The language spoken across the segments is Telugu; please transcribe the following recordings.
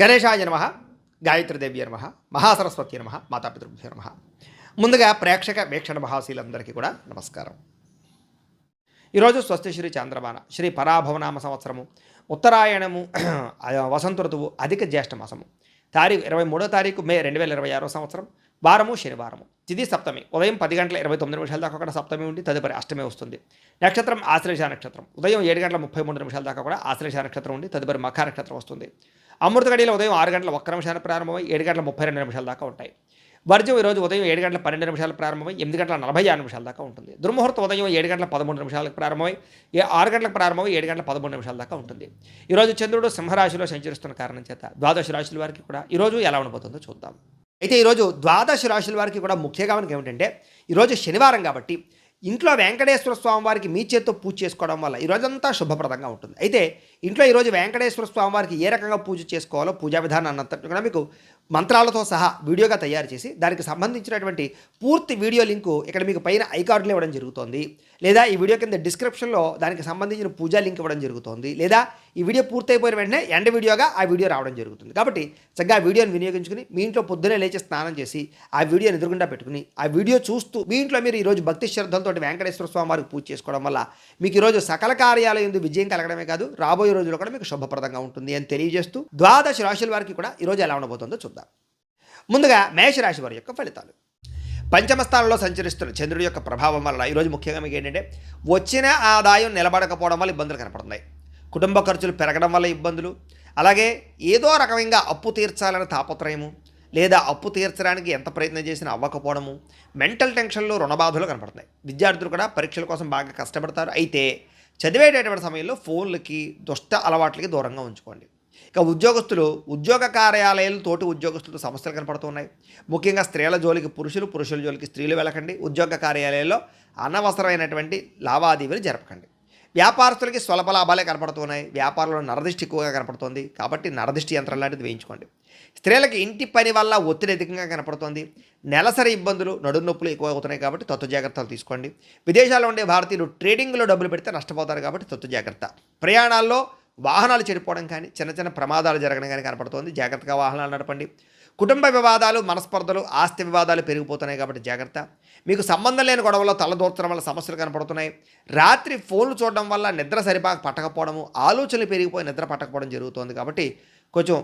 గణేశాయ నమః, గాయత్రీదేవ్య నమః, మహాసరస్వతి నమః, మాతాపితృభ్యో నమః. ముందుగా ప్రేక్షక వీక్షణ మహాశీలందరికీ కూడా నమస్కారం. ఈరోజు స్వస్తి శ్రీ చాంద్రమాన శ్రీ పరాభవనామ సంవత్సరము ఉత్తరాయణము వసంత ఋతువు అధిక జ్యేష్ఠ మాసము తారీఖు 23వ తారీఖు మే 2026 సంవత్సరం వారము శనివారము తిథి సప్తమి ఉదయం 10 గంటల 29 నిమిషాల దాకా కూడా సప్తమి ఉండి తదుపరి అష్టమి వస్తుంది. నక్షత్రం ఆశ్లేష నక్షత్రం ఉదయం 7 గంటల 33 నిమిషాల దాకా కూడా ఆశ్లేష నక్షత్రం ఉండి తదుపరి మఖ నక్షత్రం వస్తుంది. అమృత గడియలు ఉదయం 6 గంటల 1 నిమిషాలు ప్రారంభమై 7 గంటల 32 నిమిషాల దాకా ఉంటాయి. వర్జం ఈరోజు ఉదయం 7 గంటల 12 నిమిషాలు ప్రారంభమై 8 గంటల 46 నిమిషాల దాకా ఉంటుంది. దుర్ముహూర్తం ఉదయం 7 గంటల 13 నిమిషాలకు ప్రారంభమై 6 గంటలకు ప్రారంభమై 7 గంటల 13 నిమిషాల దాకా ఉంటుంది. ఈరోజు చంద్రుడు సింహరాశిలో సంచరిస్తున్న కారణం చేత ద్వాదశ రాశుల వారికి కూడా ఈరోజు ఎలా ఉండబోతుందో చూద్దాం. అయితే ఈరోజు ద్వాదశ రాశుల వారికి కూడా ముఖ్యంగా మనకి ఏమిటంటే ఈరోజు శనివారం కాబట్టి ఇంట్లో వెంకటేశ్వర స్వామి వారికి మీ చేత్తో పూజ చేసుకోవడం వల్ల ఈరోజంతా శుభప్రదంగా ఉంటుంది. అయితే ఇంట్లో ఈరోజు వెంకటేశ్వర స్వామి వారికి ఏ రకంగా పూజ చేసుకోవాలో పూజా విధానం అన్నంతటి కూడా మీకు మంత్రాలతో సహా వీడియోగా తయారు చేసి దానికి సంబంధించినటువంటి పూర్తి వీడియో లింకు ఇక్కడ మీకు పైన ఐకార్డులు ఇవ్వడం జరుగుతోంది, లేదా ఈ వీడియో కింద డిస్క్రిప్షన్లో దానికి సంబంధించిన పూజా లింక్ ఇవ్వడం జరుగుతోంది, లేదా ఈ వీడియో పూర్తయిపోయిన వెంటనే ఎండ్ వీడియోగా ఆ వీడియో రావడం జరుగుతుంది. కాబట్టి చక్కగా ఆ వీడియోని వినియోగించుకుని మీ ఇంట్లో పొద్దునే లేచి స్నానం చేసి ఆ వీడియోని ఎదురుగుండా పెట్టుకుని ఆ వీడియో చూస్తూ మీ ఇంట్లో మీరు ఈరోజు భక్తి శ్రద్ధలతో వెంకటేశ్వర స్వామి వారికి పూజ చేసుకోవడం వల్ల మీకు ఈరోజు సకల కార్యాలయం ఎందు విజయం కలగడమే కాదు రాబోయే రోజుల్లో కూడా మీకు శుభప్రదంగా ఉంటుంది అని తెలియజేస్తూ ద్వాదశ రాశుల వారికి కూడా ఈరోజు ఎలా ఉండబోతుందో చూద్దాం. ముందుగా మేషరాశి వారి యొక్క ఫలితాలు. పంచమ స్థానంలో సంచరిస్తున్న చంద్రుడి యొక్క ప్రభావం వల్ల ఈరోజు ముఖ్యంగా మీకు ఏంటంటే వచ్చిన ఆదాయం నిలబడకపోవడం వల్ల ఇబ్బందులు కనపడుతున్నాయి. కుటుంబ ఖర్చులు పెరగడం వల్ల ఇబ్బందులు, అలాగే ఏదో రకమైన అప్పు తీర్చాలనే తాపత్రయము, లేదా అప్పు తీర్చడానికి ఎంత ప్రయత్నం చేసినా అవ్వకపోవడము, మెంటల్ టెన్షన్లు రుణబాధలు కనపడుతున్నాయి. విద్యార్థులు కూడా పరీక్షల కోసం బాగా కష్టపడతారు. అయితే చదివేటటువంటి సమయంలో ఫోన్లకి దుష్ట అలవాట్లకి దూరంగా ఉంచుకోండి. ఇక ఉద్యోగస్తులు ఉద్యోగ కార్యాలయాలు తోటి ఉద్యోగస్తులతో సమస్యలు కనపడుతున్నాయి. ముఖ్యంగా స్త్రీల జోలికి పురుషులు, పురుషుల జోలికి స్త్రీలు వెళ్ళకండి. ఉద్యోగ కార్యాలయాల్లో అనవసరమైనటువంటి లావాదేవీలు జరపకండి. వ్యాపారస్తులకి స్వల్ప లాభాలే కనపడుతున్నాయి. వ్యాపారంలో నరదిష్టి ఎక్కువగా కనపడుతుంది కాబట్టి నరదిష్టి యంత్రం లాంటిది వేయించుకోండి. స్త్రీలకి ఇంటి పని వల్ల ఒత్తిడి అధికంగా కనపడుతుంది. నెలసరి ఇబ్బందులు, నడుము నొప్పులు ఎక్కువ అవుతున్నాయి కాబట్టి తత్వ జాగ్రత్తలు తీసుకోండి. విదేశాల్లో ఉండే భారతీయులు ట్రేడింగ్లో డబ్బులు పెడితే నష్టపోతారు కాబట్టి తత్వ జాగ్రత్త. ప్రయాణాల్లో వాహనాలు చెడిపోవడం కానీ చిన్న చిన్న ప్రమాదాలు జరగడం కానీ కనపడుతుంది. జాగ్రత్తగా వాహనాలు నడపండి. కుటుంబ వివాదాలు, మనస్పర్ధలు, ఆస్తి వివాదాలు పెరిగిపోతున్నాయి కాబట్టి జాగ్రత్త. మీకు సంబంధం లేని గొడవలో తలదూర్చడం వల్ల సమస్యలు కనపడుతున్నాయి. రాత్రి ఫోన్లు చూడడం వల్ల నిద్ర పట్టకపోవడము, ఆలోచనలు పెరిగిపోయి నిద్ర పట్టకపోవడం జరుగుతుంది కాబట్టి కొంచెం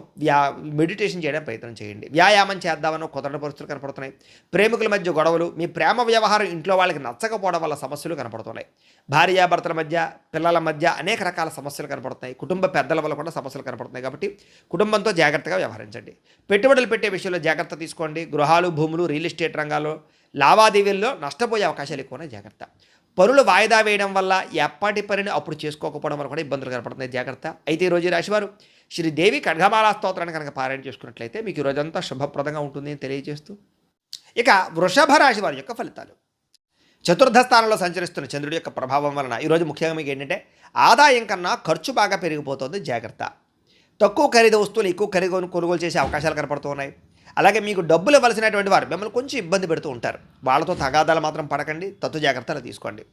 మెడిటేషన్ చేయడానికి ప్రయత్నం చేయండి. వ్యాయామం చేద్దామని కుదరని పరిస్థితులు కనపడుతున్నాయి. ప్రేమికుల మధ్య గొడవలు, మీ ప్రేమ వ్యవహారం ఇంట్లో వాళ్ళకి నచ్చకపోవడం వల్ల సమస్యలు కనపడుతున్నాయి. భార్యాభర్తల మధ్య, పిల్లల మధ్య అనేక రకాల సమస్యలు కనపడుతున్నాయి. కుటుంబ పెద్దల వల్ల కూడా సమస్యలు కనపడుతున్నాయి కాబట్టి కుటుంబంతో జాగ్రత్తగా వ్యవహరించండి. పెట్టుబడులు పెట్టే విషయంలో జాగ్రత్త తీసుకోండి. గృహాలు, భూములు, రియల్ ఎస్టేట్ రంగాల్లో లావాదేవీల్లో నష్టపోయే అవకాశాలు ఎక్కువనే జాగ్రత్త. పనులు వాయిదా వేయడం వల్ల ఎప్పటి పనిని అప్పుడు చేసుకోకపోవడం వల్ల కూడా ఇబ్బందులు కనపడుతున్నాయి జాగ్రత్త. అయితే ఈరోజు రాశివారు శ్రీదేవి ఖడ్గమాలా స్తోత్రాన్ని కనుక పారాయణ చేసుకున్నట్లయితే మీకు ఈ రోజంతా శుభప్రదంగా ఉంటుంది అని తెలియజేస్తూ ఇక వృషభ రాశి వారి యొక్క ఫలితాలు. చతుర్థ స్థానంలో సంచరిస్తున్న చంద్రుడి యొక్క ప్రభావం వలన ఈరోజు ముఖ్యంగా మీకు ఏంటంటే ఆదాయం కన్నా ఖర్చు బాగా పెరిగిపోతుంది జాగ్రత్త. తక్కువ ఖరీదు వస్తువులు ఎక్కువ ఖరీదు కొనుగోలు చేసే అవకాశాలు కనపడుతున్నాయి. అలాగే మీకు డబ్బులు ఇవ్వాల్సినటువంటి వారు మిమ్మల్ని కొంచెం ఇబ్బంది పెడుతూ ఉంటారు. వాళ్ళతో తగాదాలు మాత్రం పడకండి, తత్తు జాగ్రత్తలు తీసుకోండి.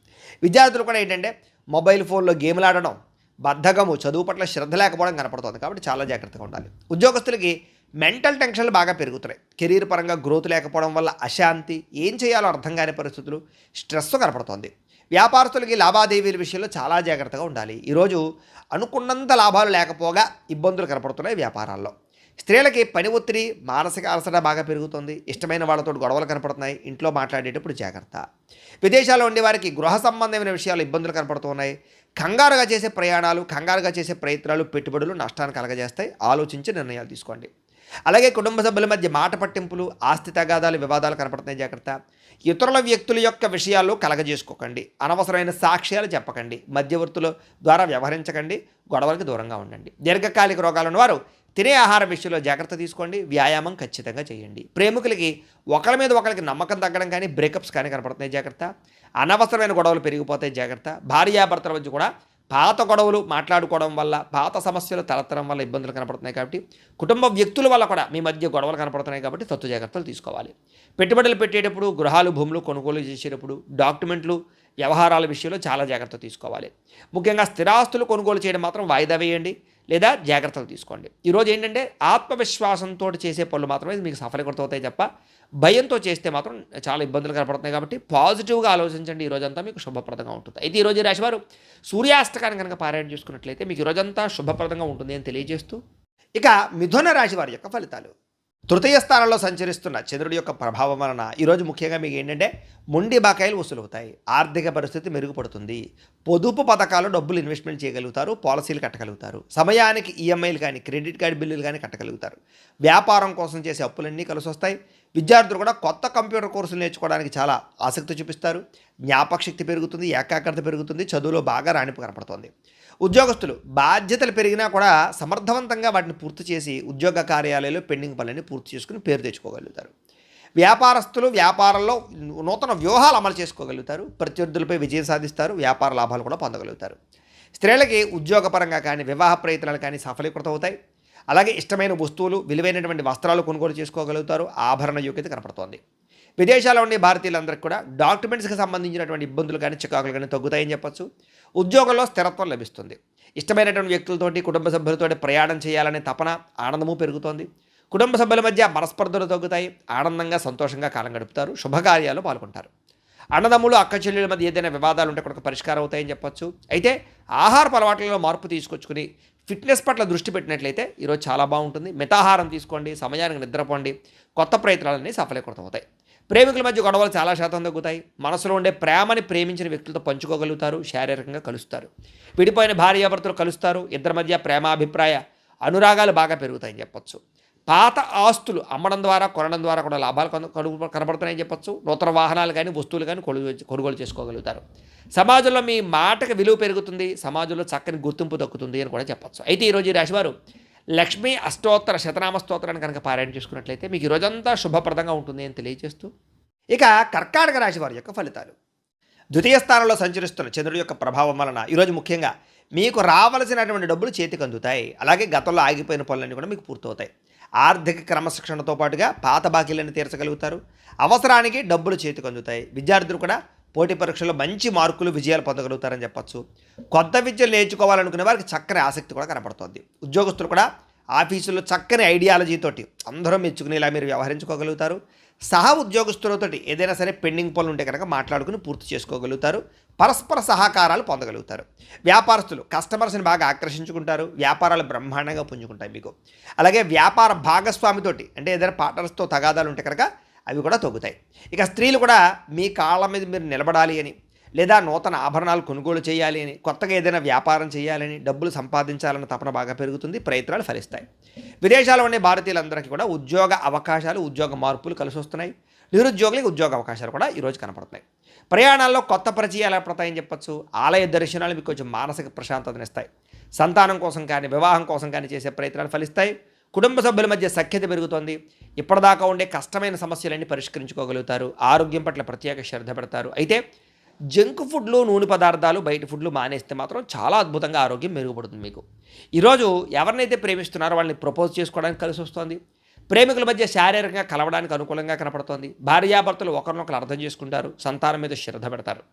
విద్యార్థులు కూడా ఏంటంటే మొబైల్ ఫోన్లో గేమ్లు ఆడడం, బద్ధకము, చదువు పట్ల శ్రద్ధ లేకపోవడం కనపడుతుంది కాబట్టి చాలా జాగ్రత్తగా ఉండాలి. ఉద్యోగస్తులకి మెంటల్ టెన్షన్లు బాగా పెరుగుతున్నాయి. కెరీర్ పరంగా గ్రోత్ లేకపోవడం వల్ల అశాంతి, ఏం చేయాలో అర్థం కాని పరిస్థితులు, స్ట్రెస్ కనపడుతోంది. వ్యాపారస్తులకి లావాదేవీల విషయంలో చాలా జాగ్రత్తగా ఉండాలి. ఈరోజు అనుకున్నంత లాభాలు లేకపోగా ఇబ్బందులు కనపడుతున్నాయి వ్యాపారాల్లో. స్త్రీలకి పని ఒత్తిడి, మానసిక అలసట బాగా పెరుగుతుంది. ఇష్టమైన వాళ్ళతో గొడవలు కనపడుతున్నాయి. ఇంట్లో మాట్లాడేటప్పుడు జాగ్రత్త. విదేశాల్లో ఉండే వారికి గృహ సంబంధమైన విషయాలు ఇబ్బందులు కనపడుతున్నాయి. కంగారుగా చేసే ప్రయాణాలు, కంగారుగా చేసే ప్రయత్నాలు, పెట్టుబడులు నష్టాన్ని కలగజేస్తాయి. ఆలోచించి నిర్ణయాలు తీసుకోండి. అలాగే కుటుంబ సభ్యుల మధ్య మాట పట్టింపులు, ఆస్తి తగాదాలు, వివాదాలు కనపడుతున్నాయి జాగ్రత్త. ఇతరుల వ్యక్తుల యొక్క విషయాల్లో కలగజేసుకోకండి. అనవసరమైన సాక్ష్యాలు చెప్పకండి. మధ్యవర్తుల ద్వారా వ్యవహరించకండి. గొడవలకు దూరంగా ఉండండి. దీర్ఘకాలిక రోగాలున్న వారు తినే ఆహారం విషయంలో జాగ్రత్త తీసుకోండి. వ్యాయామం ఖచ్చితంగా చేయండి. ప్రేమికులకి ఒకరి మీద ఒకరికి నమ్మకం తగ్గడం కానీ బ్రేకప్స్ కానీ కనపడుతున్నాయి జాగ్రత్త. అనవసరమైన గొడవలు పెరిగిపోతాయి జాగ్రత్త. భార్యాభర్తల మధ్య కూడా పాత గొడవలు మాట్లాడుకోవడం వల్ల, పాత సమస్యలు తలెత్తడం వల్ల ఇబ్బందులు కనపడుతున్నాయి కాబట్టి కుటుంబ వ్యక్తుల వల్ల కూడా మీ మధ్య గొడవలు కనపడుతున్నాయి కాబట్టి తత్వ జాగ్రత్తలు తీసుకోవాలి. పెట్టుబడులు పెట్టేటప్పుడు, గృహాలు, భూములు కొనుగోలు చేసేటప్పుడు, డాక్యుమెంట్లు, వ్యవహారాల విషయంలో చాలా జాగ్రత్త తీసుకోవాలి. ముఖ్యంగా స్థిరాస్తులు కొనుగోలు చేయడం మాత్రం వాయిదా వేయండి. లేదా జాగ్రత్తలు తీసుకోండి. ఈరోజు ఏంటంటే ఆత్మవిశ్వాసంతో చేసే పనులు మాత్రమే మీకు సఫలీకృతమవుతాయి తప్ప భయంతో చేస్తే మాత్రం చాలా ఇబ్బందులు కనపడుతున్నాయి. కాబట్టి పాజిటివ్గా ఆలోచించండి. ఈ రోజంతా మీకు శుభప్రదంగా ఉంటుంది. అయితే ఈరోజు ఈ రాశివారు సూర్యాస్తకాన్ని కనుక పారాయణ చేసుకున్నట్లయితే మీకు ఈ రోజంతా శుభప్రదంగా ఉంటుంది అని తెలియజేస్తూ, ఇక మిథున రాశి వారి యొక్క ఫలితాలు. తృతీయ స్థానంలో సంచరిస్తున్న చంద్రుడి యొక్క ప్రభావం వలన ఈరోజు ముఖ్యంగా మీకు ఏంటంటే మొండి బకాయిలు వసూలవుతాయి. ఆర్థిక పరిస్థితి మెరుగుపడుతుంది. పొదుపు పథకాలు డబ్బులు ఇన్వెస్ట్మెంట్ చేయగలుగుతారు. పాలసీలు కట్టగలుగుతారు. సమయానికి ఈఎంఐలు కానీ క్రెడిట్ కార్డు బిల్లులు కానీ కట్టగలుగుతారు. వ్యాపారం కోసం చేసే అప్పులన్నీ కలిసి వస్తాయి. విద్యార్థులు కూడా కొత్త కంప్యూటర్ కోర్సులు నేర్చుకోవడానికి చాలా ఆసక్తి చూపిస్తారు. జ్ఞాపకశక్తి పెరుగుతుంది. ఏకాగ్రత పెరుగుతుంది. చదువులో బాగా రాణింపు కనపడుతుంది. ఉద్యోగస్తులు బాధ్యతలు పెరిగినా కూడా సమర్థవంతంగా వాటిని పూర్తి చేసి ఉద్యోగ కార్యాలయాల్లో పెండింగ్ పనులని పూర్తి చేసుకుని పేరు తెచ్చుకోగలుగుతారు. వ్యాపారస్తులు వ్యాపారంలో నూతన వ్యూహాలు అమలు చేసుకోగలుగుతారు. ప్రత్యర్థులపై విజయం సాధిస్తారు. వ్యాపార లాభాలు కూడా పొందగలుగుతారు. స్త్రీలకి ఉద్యోగపరంగా కానీ వివాహ ప్రయత్నాలు కానీ సఫలీకృతం అవుతాయి. అలాగే ఇష్టమైన వస్తువులు విలువైనటువంటి వస్త్రాలు కొనుగోలు చేసుకోగలుగుతారు. ఆభరణ యోగ్యత కనపడుతోంది. విదేశాల్లో ఉండే భారతీయులందరికీ కూడా డాక్యుమెంట్స్కి సంబంధించినటువంటి ఇబ్బందులు కానీ చికాకులు కానీ తగ్గుతాయని చెప్పొచ్చు. ఉద్యోగంలో స్థిరత్వం లభిస్తుంది. ఇష్టమైనటువంటి వ్యక్తులతోటి కుటుంబ సభ్యులతోటి ప్రయాణం చేయాలనే తపన ఆనందము పెరుగుతోంది. కుటుంబ సభ్యుల మధ్య మనస్పర్ధలు తగ్గుతాయి. ఆనందంగా సంతోషంగా కాలం గడుపుతారు. శుభకార్యాలు పాల్గొంటారు. అన్నదమ్ములు అక్క చెల్లెల మధ్య ఏదైనా వివాదాలు ఉంటే కూడా పరిష్కారం అవుతాయని చెప్పొచ్చు. అయితే ఆహారపు అలవాట్లలో మార్పు తీసుకొచ్చుకుని ఫిట్నెస్ పట్ల దృష్టి పెట్టినట్లయితే ఈరోజు చాలా బాగుంటుంది. మితాహారం తీసుకోండి. సమయానికి నిద్రపోండి. కొత్త ప్రయత్నాలన్నీ సఫలీకృతం అవుతాయి. ప్రేమికుల మధ్య గొడవలు చాలా శాతం తగ్గుతాయి. మనసులో ఉండే ప్రేమని ప్రేమించిన వ్యక్తులతో పంచుకోగలుగుతారు. శారీరకంగా కలుస్తారు. విడిపోయిన భార్యాభర్తలు కలుస్తారు. ఇద్దరి మధ్య ప్రేమాభిప్రాయ అనురాగాలు బాగా పెరుగుతాయని చెప్పొచ్చు. పాత ఆస్తులు అమ్మడం ద్వారా కొనడం ద్వారా కూడా లాభాలు కనబడుతున్నాయని చెప్పొచ్చు. నూతన వాహనాలు కానీ వస్తువులు కానీ కొనుగోలు చేసుకోగలుగుతారు. సమాజంలో మీ మాటకు విలువ పెరుగుతుంది. సమాజంలో చక్కని గుర్తింపు దక్కుతుంది అని కూడా చెప్పొచ్చు. అయితే ఈరోజు ఈ రాశివారు లక్ష్మీ అష్టోత్తర శతనామ స్తోత్రాన్ని కనుక పారాయణ చేసుకున్నట్లయితే మీకు ఈ రోజంతా శుభప్రదంగా ఉంటుంది అని తెలియజేస్తూ, ఇక కర్కాటక రాశి వారి యొక్క ఫలితాలు. ద్వితీయ స్థానంలో సంచరిస్తున్న చంద్రుడి యొక్క ప్రభావం వలన ఈరోజు ముఖ్యంగా మీకు రావలసినటువంటి డబ్బులు చేతికి అందుతాయి. అలాగే గతంలో ఆగిపోయిన పనులన్నీ కూడా మీకు పూర్తవుతాయి. ఆర్థిక క్రమశిక్షణతో పాటుగా పాత బాకీలను తీర్చగలుగుతారు. అవసరానికి డబ్బులు చేతికి అందుతాయి. విద్యార్థులు కూడా పోటీ పరీక్షల్లో మంచి మార్కులు విజయాలు పొందగలుగుతారని చెప్పొచ్చు. కొత్త విద్యలు నేర్చుకోవాలనుకునే వారికి చక్కని ఆసక్తి కూడా కనపడుతుంది. ఉద్యోగస్తులు కూడా ఆఫీసుల్లో చక్కని ఐడియాలజీతోటి అందరూ మెచ్చుకునేలా మీరు వ్యవహరించుకోగలుగుతారు. సహ ఉద్యోగస్తులతోటి ఏదైనా సరే పెండింగ్ పనులు ఉంటే కనుక మాట్లాడుకుని పూర్తి చేసుకోగలుగుతారు. పరస్పర సహకారాలు పొందగలుగుతారు. వ్యాపారస్తులు కస్టమర్స్ని బాగా ఆకర్షించుకుంటారు. వ్యాపారాలు బ్రహ్మాండంగా పుంజుకుంటాయి మీకు. అలాగే వ్యాపార భాగస్వామితోటి అంటే ఏదైనా పార్ట్నర్స్తో తగాదాలు ఉంటే కనుక అవి కూడా తగ్గుతాయి. ఇక స్త్రీలు కూడా మీ కాళ్ళ మీద మీరు నిలబడాలి అని, లేదా నూతన ఆభరణాలు కొనుగోలు చేయాలి అని, కొత్తగా ఏదైనా వ్యాపారం చేయాలని, డబ్బులు సంపాదించాలన్న తపన బాగా పెరుగుతుంది. ప్రయత్నాలు ఫలిస్తాయి. విదేశాల్లో ఉండే భారతీయులందరికీ కూడా ఉద్యోగ అవకాశాలు, ఉద్యోగ మార్పులు కలిసి వస్తున్నాయి. నిరుద్యోగులకు ఉద్యోగ అవకాశాలు కూడా ఈరోజు కనపడుతున్నాయి. ప్రయాణాల్లో కొత్త పరిచయాలు ఏర్పడతాయని చెప్పొచ్చు. ఆలయ దర్శనాలు మీకు కొంచెం మానసిక ప్రశాంతతనిస్తాయి. సంతానం కోసం కానీ వివాహం కోసం కానీ చేసే ప్రయత్నాలు ఫలిస్తాయి. కుటుంబ సభ్యుల మధ్య సఖ్యత పెరుగుతోంది. ఇప్పటిదాకా ఉండే కష్టమైన సమస్యలన్నీ పరిష్కరించుకోగలుగుతారు. ఆరోగ్యం పట్ల ప్రత్యేక శ్రద్ధ పెడతారు. అయితే జంక్ ఫుడ్లు, నూనె పదార్థాలు, బయట ఫుడ్లు మానేస్తే మాత్రం చాలా అద్భుతంగా ఆరోగ్యం మెరుగుపడుతుంది మీకు. ఈరోజు ఎవరినైతే ప్రేమిస్తున్నారో వాళ్ళని ప్రపోజ్ చేసుకోవడానికి కలిసి వస్తుంది. ప్రేమికుల మధ్య శారీరకంగా కలవడానికి అనుకూలంగా కనపడుతోంది. భార్యాభర్తలు ఒకరినొకరు అర్థం చేసుకుంటారు. సంతానం మీద శ్రద్ధ పెడతారు.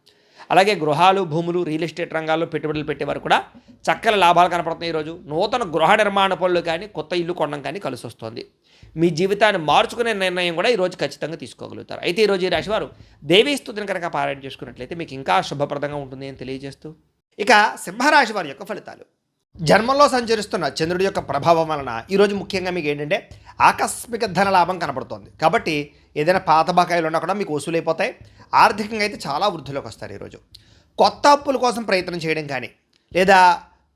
అలాగే గృహాలు, భూములు, రియల్ ఎస్టేట్ రంగాల్లో పెట్టుబడులు పెట్టేవారు కూడా చక్కని లాభాలు కనపడుతున్నాయి. ఈరోజు నూతన గృహ నిర్మాణ పనులు కానీ కొత్త ఇల్లు కొనడం కానీ కలిసి వస్తుంది. మీ జీవితాన్ని మార్చుకునే నిర్ణయం కూడా ఈరోజు ఖచ్చితంగా తీసుకోగలుగుతారు. అయితే ఈరోజు ఈ రాశివారు దేవీ స్తుతిని కనుక పారాయణ చేసుకున్నట్లయితే మీకు ఇంకా శుభప్రదంగా ఉంటుంది అని తెలియజేస్తూ, ఇక సింహరాశి వారి యొక్క ఫలితాలు. జన్మంలో సంచరిస్తున్న చంద్రుడి యొక్క ప్రభావం వలన ఈరోజు ముఖ్యంగా మీకు ఏంటంటే ఆకస్మిక ధన లాభం కనబడుతోంది. కాబట్టి ఏదైనా పాత బకాయిలు ఉన్నా కూడా మీకు వసూలైపోతాయి. ఆర్థికంగా అయితే చాలా వృద్ధిలోకి వస్తారు. ఈరోజు కొత్త అప్పుల కోసం ప్రయత్నం చేయడం కానీ, లేదా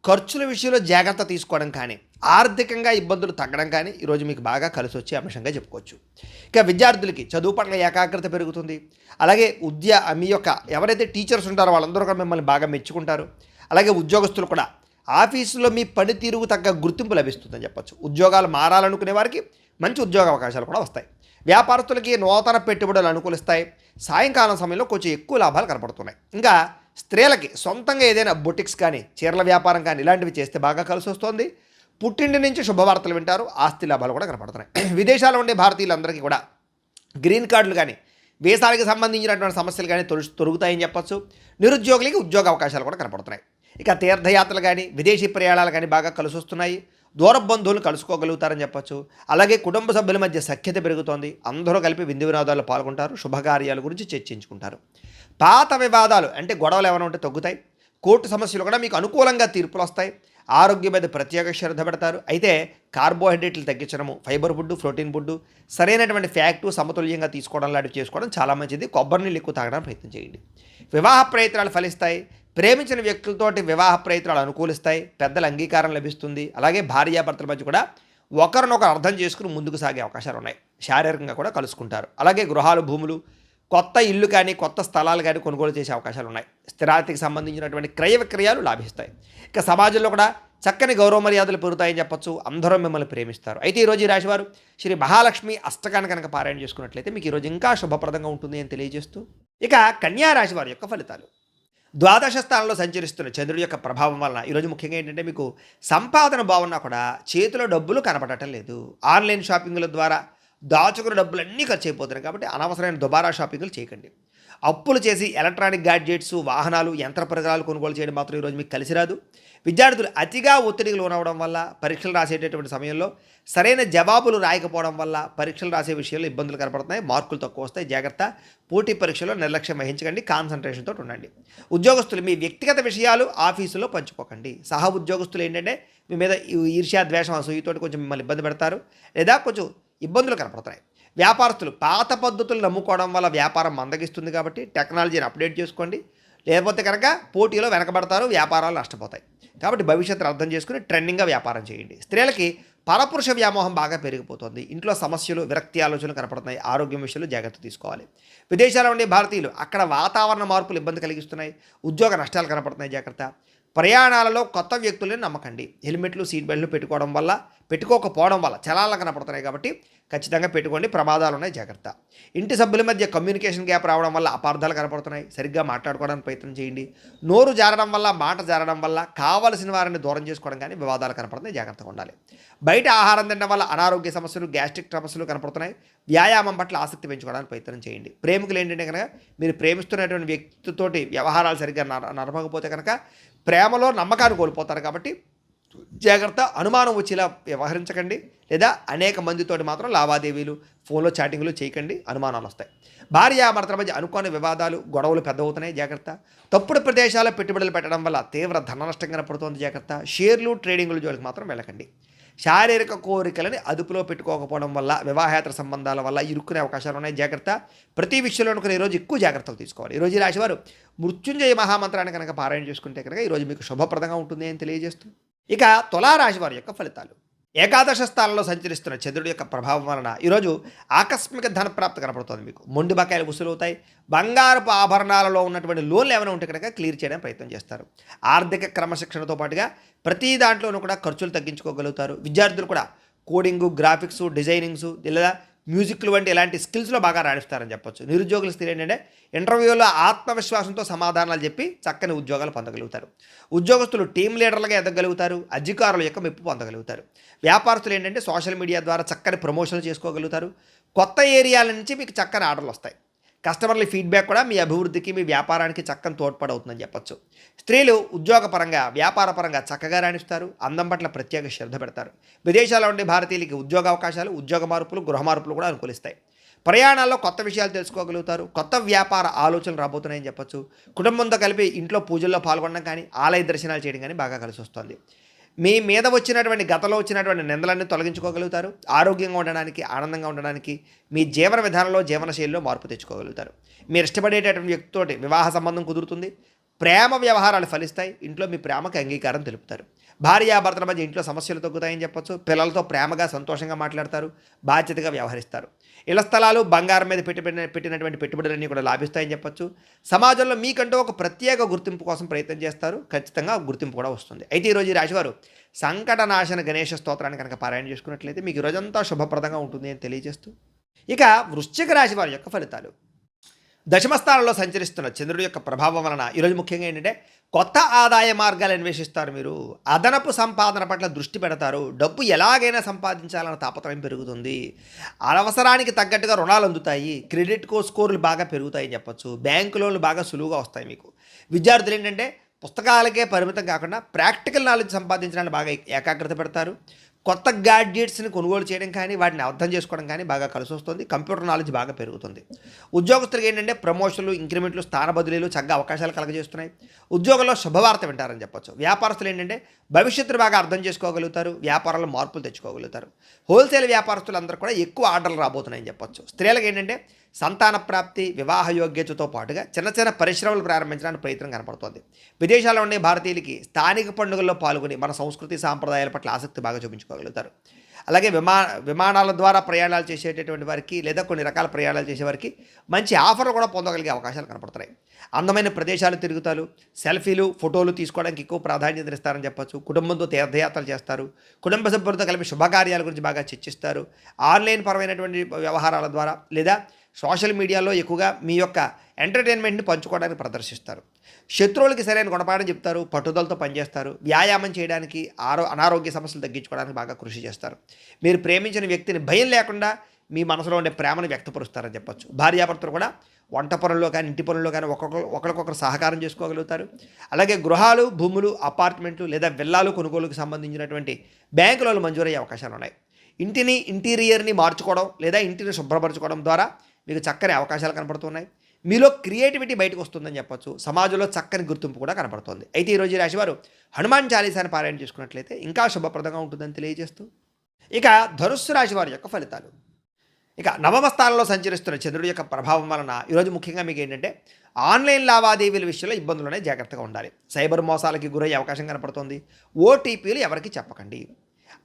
ఖర్చుల విషయంలో జాగ్రత్త తీసుకోవడం కానీ, ఆర్థికంగా ఇబ్బందులు తగ్గడం కానీ ఈరోజు మీకు బాగా కలిసి వచ్చే అంశంగా చెప్పుకోవచ్చు. ఇక విద్యార్థులకి చదువు పట్ల ఏకాగ్రత పెరుగుతుంది. అలాగే మీ యొక్క ఎవరైతే టీచర్స్ ఉంటారో వాళ్ళందరూ కూడా మిమ్మల్ని బాగా మెచ్చుకుంటారు. అలాగే ఉద్యోగస్తులు కూడా ఆఫీసులో మీ పనితీరుకు తగ్గ గుర్తింపు లభిస్తుందని చెప్పచ్చు. ఉద్యోగాలు మారాలనుకునే వారికి మంచి ఉద్యోగ అవకాశాలు కూడా వస్తాయి. వ్యాపారస్తులకి నూతన పెట్టుబడులు అనుకూలిస్తాయి. సాయంకాలం సమయంలో కొంచెం ఎక్కువ లాభాలు కనపడుతున్నాయి. ఇంకా స్త్రీలకి సొంతంగా ఏదైనా బొటిక్స్ కానీ, చీరల వ్యాపారం కానీ ఇలాంటివి చేస్తే బాగా కలిసి వస్తుంది. పుట్టింటి నుంచి శుభవార్తలు వింటారు. ఆస్తి లాభాలు కూడా కనపడుతున్నాయి. విదేశాల్లో ఉండే భారతీయులందరికీ కూడా గ్రీన్ కార్డులు కానీ, వీసాలకు సంబంధించినటువంటి సమస్యలు కానీ తొలుగుతాయని చెప్పచ్చు. నిరుద్యోగులకి ఉద్యోగ అవకాశాలు కూడా కనపడుతున్నాయి. ఇక తీర్థయాత్రలు కానీ విదేశీ ప్రయాణాలు కానీ బాగా కలిసి వస్తున్నాయి. దూర బంధువులు కలుసుకోగలుగుతారని చెప్పొచ్చు. అలాగే కుటుంబ సభ్యుల మధ్య సఖ్యత పెరుగుతోంది. అందరూ కలిపి విందు వినోదాల్లో పాల్గొంటారు. శుభకార్యాల గురించి చర్చించుకుంటారు. పాత వివాదాలు అంటే గొడవలు ఏమైనా ఉంటే తగ్గుతాయి. కోర్టు సమస్యలు కూడా మీకు అనుకూలంగా తీర్పులు వస్తాయి. ఆరోగ్యం మీద ప్రత్యేక శ్రద్ధ పెడతారు. అయితే కార్బోహైడ్రేట్లు తగ్గించడము, ఫైబర్ ఫుడ్, ప్రోటీన్ ఫుడ్, సరైనటువంటి ఫ్యాక్టు సమతుల్యంగా తీసుకోవడం లాంటివి చేసుకోవడం చాలా మంచిది. కొబ్బరి నీళ్ళు ఎక్కువ తాగడానికి ప్రయత్నం చేయండి. వివాహ ప్రయత్నాలు ఫలిస్తాయి. ప్రేమించిన వ్యక్తులతోటి వివాహ ప్రయత్నాలు అనుకూలిస్తాయి. పెద్దల అంగీకారం లభిస్తుంది. అలాగే భార్యాభర్తల మధ్య కూడా ఒకరినొకరు అర్థం చేసుకుని ముందుకు సాగే అవకాశాలు ఉన్నాయి. శారీరకంగా కూడా కలుసుకుంటారు. అలాగే గృహాలు, భూములు, కొత్త ఇల్లు కానీ కొత్త స్థలాలు కానీ కొనుగోలు చేసే అవకాశాలు ఉన్నాయి. స్థిరాతికి సంబంధించినటువంటి క్రయ విక్రయాలు లాభిస్తాయి. ఇక సమాజంలో కూడా చక్కని గౌరవ మర్యాదలు పెరుగుతాయని చెప్పొచ్చు. అందరూ మిమ్మల్ని ప్రేమిస్తారు. అయితే ఈరోజు ఈ రాశివారు శ్రీ మహాలక్ష్మి అష్టకాన్ని కనుక పారాయణ చేసుకున్నట్లయితే మీకు ఈరోజు ఇంకా శుభప్రదంగా ఉంటుంది అని తెలియజేస్తూ, ఇక కన్యా రాశి వారి యొక్క ఫలితాలు. ద్వాదశ స్థానంలో సంచరిస్తున్న చంద్రుడి యొక్క ప్రభావం వలన ఈరోజు ముఖ్యంగా ఏంటంటే మీకు సంపాదన బాగున్నా కూడా చేతిలో డబ్బులు కనపడటం లేదు. ఆన్లైన్ షాపింగ్ల ద్వారా దాచుకున్న డబ్బులన్నీ ఖర్చు అయిపోతున్నాయి. కాబట్టి అనవసరమైన దుబారా షాపింగ్లు చేయకండి. అప్పులు చేసి ఎలక్ట్రానిక్ గ్యాడ్జెట్స్, వాహనాలు, యంత్ర పరికరాలు కొనుగోలు చేయడం మాత్రం ఈరోజు మీకు కలిసి రాదు. విద్యార్థులు అతిగా ఒత్తిడికి లోనవడం వల్ల, పరీక్షలు రాసేటటువంటి సమయంలో సరైన జవాబులు రాయకపోవడం వల్ల పరీక్షలు రాసే విషయంలో ఇబ్బందులు కనపడుతున్నాయి. మార్కులు తక్కువ వస్తాయి. జాగ్రత్త. పోటీ పరీక్షలో నిర్లక్ష్యం వహించకండి. కాన్సన్ట్రేషన్ తోటి ఉండండి. ఉద్యోగస్తులు మీ వ్యక్తిగత విషయాలు ఆఫీసులో పంచుకోకండి. సహ ఉద్యోగస్తులు ఏంటంటే మీ మీద ఈర్ష్యా, ద్వేషం, అసూయతోటి కొంచెం మిమ్మల్ని ఇబ్బంది పెడతారు లేదా కొంచెం ఇబ్బందులు కనపడుతున్నాయి. వ్యాపారస్తులు పాత పద్ధతులు నమ్ముకోవడం వల్ల వ్యాపారం మందగిస్తుంది. కాబట్టి టెక్నాలజీని అప్డేట్ చేసుకోండి. లేకపోతే కనుక పోటీలో వెనకబడతారు, వ్యాపారాలు నష్టపోతాయి. కాబట్టి భవిష్యత్తును అర్థం చేసుకుని ట్రెండింగ్గా వ్యాపారం చేయండి. స్త్రీలకి పరపురుష వ్యామోహం బాగా పెరిగిపోతుంది. ఇంట్లో సమస్యలు, విరక్తి ఆలోచనలు కనపడుతున్నాయి. ఆరోగ్యం విషయంలో జాగ్రత్త తీసుకోవాలి. విదేశాల్లో ఉండే భారతీయులు అక్కడ వాతావరణ మార్పులు ఇబ్బంది కలిగిస్తున్నాయి. ఉద్యోగ నష్టాలు కనపడుతున్నాయి. జాగ్రత్త. ప్రయాణాలలో కొత్త వ్యక్తులని నమ్మకండి. హెల్మెట్లు, సీట్ బెల్ట్లు పెట్టుకోకపోవడం వల్ల చలాలు కనపడుతున్నాయి. కాబట్టి ఖచ్చితంగా పెట్టుకోండి. ప్రమాదాలు ఉన్నాయి. జాగ్రత్త. ఇంటి సభ్యుల మధ్య కమ్యూనికేషన్ గ్యాప్ రావడం వల్ల అపార్థాలు కనపడుతున్నాయి. సరిగ్గా మాట్లాడుకోవడానికి ప్రయత్నం చేయండి. నోరు జారడం వల్ల, మాట జారడం వల్ల కావలసిన వారిని దూరం చేసుకోవడం కానీ వివాదాలు కనపడుతున్నాయి. జాగ్రత్తగా ఉండాలి. బయట ఆహారం తినడం వల్ల అనారోగ్య సమస్యలు, గ్యాస్ట్రిక్ సమస్యలు కనపడుతున్నాయి. వ్యాయామం పట్ల ఆసక్తి పెంచుకోవడానికి ప్రయత్నం చేయండి. ప్రేమికులు ఏంటంటే కనుక మీరు ప్రేమిస్తున్నటువంటి వ్యక్తితోటి వ్యవహారాలు సరిగ్గా నడపకపోతే కనుక ప్రేమలో నమ్మకాన్ని కోల్పోతారు. కాబట్టి జాగ్రత్త. అనుమానం వచ్చేలా వ్యవహరించకండి. లేదా అనేక మందితోటి మాత్రం లావాదేవీలు, ఫోన్లో చాటింగ్లు చేయకండి. అనుమానాలు వస్తాయి. భార్యాభర్తల మధ్య అనుకోని వివాదాలు, గొడవలు పెద్దవుతున్నాయి. జాగ్రత్త. తప్పుడు ప్రదేశాల్లో పెట్టుబడులు పెట్టడం వల్ల తీవ్ర ధన నష్టం కనపడుతుంది. జాగ్రత్త. షేర్లు, ట్రేడింగ్ల జోలికి మాత్రం వెళ్ళకండి. శారీరక కోరికలని అదుపులో పెట్టుకోకపోవడం వల్ల, వివాహేతర సంబంధాల వల్ల ఇరుక్కునే అవకాశాలు ఉన్నాయి. జాగ్రత్త. ప్రతి విషయంలో కూడా ఈరోజు ఎక్కువ జాగ్రత్తలు తీసుకోవాలి. ఈరోజు ఈ రాశివారు మృత్యుంజయ మహామంత్రాన్ని కనుక పారాయణ చేసుకుంటే కనుక ఈరోజు మీకు శుభప్రదంగా ఉంటుంది అని తెలియజేస్తూ, ఇక తులారాశి వారి యొక్క ఫలితాలు. ఏకాదశ స్థానంలో సంచరిస్తున్న చంద్రుడి యొక్క ప్రభావం వలన ఈరోజు ఆకస్మిక ధనప్రాప్తి కనపడుతుంది. మీకు మొండి బకాయిలు వసూలవుతాయి. బంగారపు ఆభరణాలలో ఉన్నటువంటి లోన్లు ఏమైనా ఉంటే కనుక క్లియర్ చేయడానికి ప్రయత్నం చేస్తారు. ఆర్థిక క్రమశిక్షణతో పాటుగా ప్రతి దాంట్లోనూ కూడా ఖర్చులు తగ్గించుకోగలుగుతారు. విద్యార్థులు కూడా కోడింగు, గ్రాఫిక్స్, డిజైనింగ్స్ లేదా మ్యూజిక్లు వంటి ఇలాంటి స్కిల్స్లో బాగా రాణిస్తారని చెప్పొచ్చు. నిరుద్యోగుల స్థితి ఏంటంటే ఇంటర్వ్యూలో ఆత్మవిశ్వాసంతో సమాధానాలు చెప్పి చక్కని ఉద్యోగాలు పొందగలుగుతారు. ఉద్యోగస్తులు టీం లీడర్లుగా ఎదగలుగుతారు. అధికారుల యొక్క మెప్పు పొందగలుగుతారు. వ్యాపారస్తులు ఏంటంటే సోషల్ మీడియా ద్వారా చక్కని ప్రమోషన్లు చేసుకోగలుగుతారు. కొత్త ఏరియాల నుంచి మీకు చక్కని ఆర్డర్లు వస్తాయి. కస్టమర్ల ఫీడ్బ్యాక్ కూడా మీ అభివృద్ధికి, మీ వ్యాపారానికి చక్కని తోడ్పడవుతుందని చెప్పొచ్చు. స్త్రీలు ఉద్యోగపరంగా, వ్యాపారపరంగా చక్కగా రాణిస్తారు. అందం పట్ల ప్రత్యేక శ్రద్ధ పెడతారు. విదేశాల్లో ఉండే భారతీయులకి ఉద్యోగ అవకాశాలు, ఉద్యోగ మార్పులు, గృహ మార్పులు కూడా అనుకూలిస్తాయి. ప్రయాణాల్లో కొత్త విషయాలు తెలుసుకోగలుగుతారు. కొత్త వ్యాపార ఆలోచనలు రాబోతున్నాయని చెప్పొచ్చు. కుటుంబంతో కలిపి ఇంట్లో పూజల్లో పాల్గొనడం కానీ, ఆలయ దర్శనాలు చేయడం కానీ బాగా కలిసి వస్తుంది. మీ మీద వచ్చినటువంటి గతంలో వచ్చినటువంటి నిందలన్నీ తొలగించుకోగలుగుతారు. ఆరోగ్యంగా ఉండడానికి, ఆనందంగా ఉండడానికి మీ జీవన విధానంలో, జీవనశైలిలో మార్పు తెచ్చుకోగలుగుతారు. మీరు ఇష్టపడేటటువంటి వ్యక్తితోటి వివాహ సంబంధం కుదురుతుంది. ప్రేమ వ్యవహారాలు ఫలిస్తాయి. ఇంట్లో మీ ప్రేమకు అంగీకారం తెలుపుతారు. భార్యాభర్తల మధ్య ఇంట్లో సమస్యలు తగ్గుతాయని చెప్పొచ్చు. పిల్లలతో ప్రేమగా, సంతోషంగా మాట్లాడతారు. బాధ్యతగా వ్యవహరిస్తారు. ఇళ్ల స్థలాలు, బంగారం మీద పెట్టినటువంటి పెట్టుబడులన్నీ కూడా లాభిస్తాయని చెప్పొచ్చు. సమాజంలో మీకంటూ ఒక ప్రత్యేక గుర్తింపు కోసం ప్రయత్నం చేస్తారు. ఖచ్చితంగా గుర్తింపు కూడా వస్తుంది. అయితే ఈరోజు ఈ రాశివారు సంకటనాశన గణేష స్తోత్రాన్ని కనుక పారాయణ చేసుకున్నట్లయితే మీకు ఈరోజంతా శుభప్రదంగా ఉంటుంది అని తెలియజేస్తూ, ఇక వృశ్చిక రాశి వారి యొక్క ఫలితాలు. దశమస్థానంలో సంచరిస్తున్న చంద్రుడి యొక్క ప్రభావం వలన ఈరోజు ముఖ్యంగా ఏంటంటే కొత్త ఆదాయ మార్గాలు అన్వేషిస్తారు. మీరు అదనపు సంపాదన పట్ల దృష్టి పెడతారు. డబ్బు ఎలాగైనా సంపాదించాలన్న తాపత్రయం పెరుగుతుంది. అవసరానికి తగ్గట్టుగా రుణాలు అందుతాయి. క్రెడిట్ స్కోర్లు బాగా పెరుగుతాయని చెప్పొచ్చు. బ్యాంకు లోన్లు బాగా సులువుగా వస్తాయి మీకు. విద్యార్థులు ఏంటంటే పుస్తకాలకే పరిమితం కాకుండా ప్రాక్టికల్ నాలెడ్జ్ సంపాదించడానికి బాగా ఏకాగ్రత పెడతారు. కొత్త గ్యాడ్జెట్స్ని కొనుగోలు చేయడం కానీ వాటిని అర్థం చేసుకోవడం కానీ బాగా కలిసి వస్తుంది. కంప్యూటర్ నాలెడ్జ్ బాగా పెరుగుతుంది. ఉద్యోగస్తులకు ఏంటంటే ప్రమోషన్లు, ఇంక్రిమెంట్లు, స్థాన బదిలీలు చక్కగా అవకాశాలు కలగజేస్తున్నాయి. ఉద్యోగంలో శుభవార్త వింటారని చెప్పొచ్చు. వ్యాపారస్తులు ఏంటంటే భవిష్యత్తును బాగా అర్థం చేసుకోగలుగుతారు. వ్యాపారంలో మార్పులు తెచ్చుకోగలుగుతారు. హోల్సేల్ వ్యాపారస్తులందరూ కూడా ఎక్కువ ఆర్డర్లు రాబోతున్నాయని చెప్పొచ్చు. స్త్రీలకు ఏంటంటే సంతాన ప్రాప్తి, వివాహ యోగ్యతతో పాటుగా చిన్న చిన్న పరిశ్రమలు ప్రారంభించడానికి ప్రయత్నం కనపడుతోంది. విదేశాల్లో ఉండే భారతీయులకి స్థానిక పండుగల్లో పాల్గొని మన సంస్కృతి సాంప్రదాయాల పట్ల ఆసక్తి బాగా చూపించుకోగలుగుతారు. అలాగే విమానాల ద్వారా ప్రయాణాలు చేసేటటువంటి వారికి లేదా కొన్ని రకాల ప్రయాణాలు చేసేవారికి మంచి ఆఫర్లు కూడా పొందగలిగే అవకాశాలు కనపడుతున్నాయి. అందమైన ప్రదేశాలు తిరుగుతారు. సెల్ఫీలు, ఫోటోలు తీసుకోవడానికి ఎక్కువ ప్రాధాన్యత ఇస్తారని చెప్పొచ్చు. కుటుంబంతో తీర్థయాత్రలు చేస్తారు. కుటుంబ సభ్యులతో కలిపి శుభకార్యాల గురించి బాగా చర్చిస్తారు. ఆన్లైన్ పరమైనటువంటి వ్యవహారాల ద్వారా లేదా సోషల్ మీడియాలో ఎక్కువగా మీ యొక్క ఎంటర్టైన్మెంట్ని పంచుకోవడానికి ప్రదర్శిస్తారు. శత్రువులకి సరైన గుణపాఠం చెప్తారు. పట్టుదలతో పనిచేస్తారు. వ్యాయామం చేయడానికి, అనారోగ్య సమస్యలు తగ్గించుకోవడానికి బాగా కృషి చేస్తారు. మీరు ప్రేమించిన వ్యక్తిని భయం లేకుండా మీ మనసులో ఉండే ప్రేమను వ్యక్తపరుస్తారని చెప్పొచ్చు. భార్యాభర్తలు కూడా వంట పనుల్లో కానీ ఇంటి పనుల్లో కానీ ఒకరికొకరు సహకారం చేసుకోగలుగుతారు. అలాగే గృహాలు, భూములు, అపార్ట్మెంట్లు లేదా విల్లాలు కొనుగోలుకు సంబంధించినటువంటి బ్యాంకులలో మంజూరయ్యే అవకాశాలు ఉన్నాయి. ఇంటీరియర్ని మార్చుకోవడం లేదా ఇంటిని శుభ్రపరచుకోవడం ద్వారా మీకు చక్కని అవకాశాలు కనపడుతున్నాయి. మీలో క్రియేటివిటీ బయటకు వస్తుందని చెప్పొచ్చు. సమాజంలో చక్కని గుర్తింపు కూడా కనపడుతుంది. అయితే ఈరోజు ఈ రాశివారు హనుమాన్ చాలీసాని పారాయణ చేసుకున్నట్లయితే ఇంకా శుభప్రదంగా ఉంటుందని తెలియజేస్తూ, ఇక ధనుస్సు రాశి వారి యొక్క ఫలితాలు. ఇక నవమ స్థానంలో సంచరిస్తున్న చంద్రుడి యొక్క ప్రభావం వలన ఈరోజు ముఖ్యంగా మీకు ఏంటంటే ఆన్లైన్ లావాదేవీల విషయంలో ఇబ్బందులనే జాగ్రత్తగా ఉండాలి. సైబర్ మోసాలకి గురయ్యే అవకాశం కనపడుతుంది. ఓటీపీలు ఎవరికి చెప్పకండి.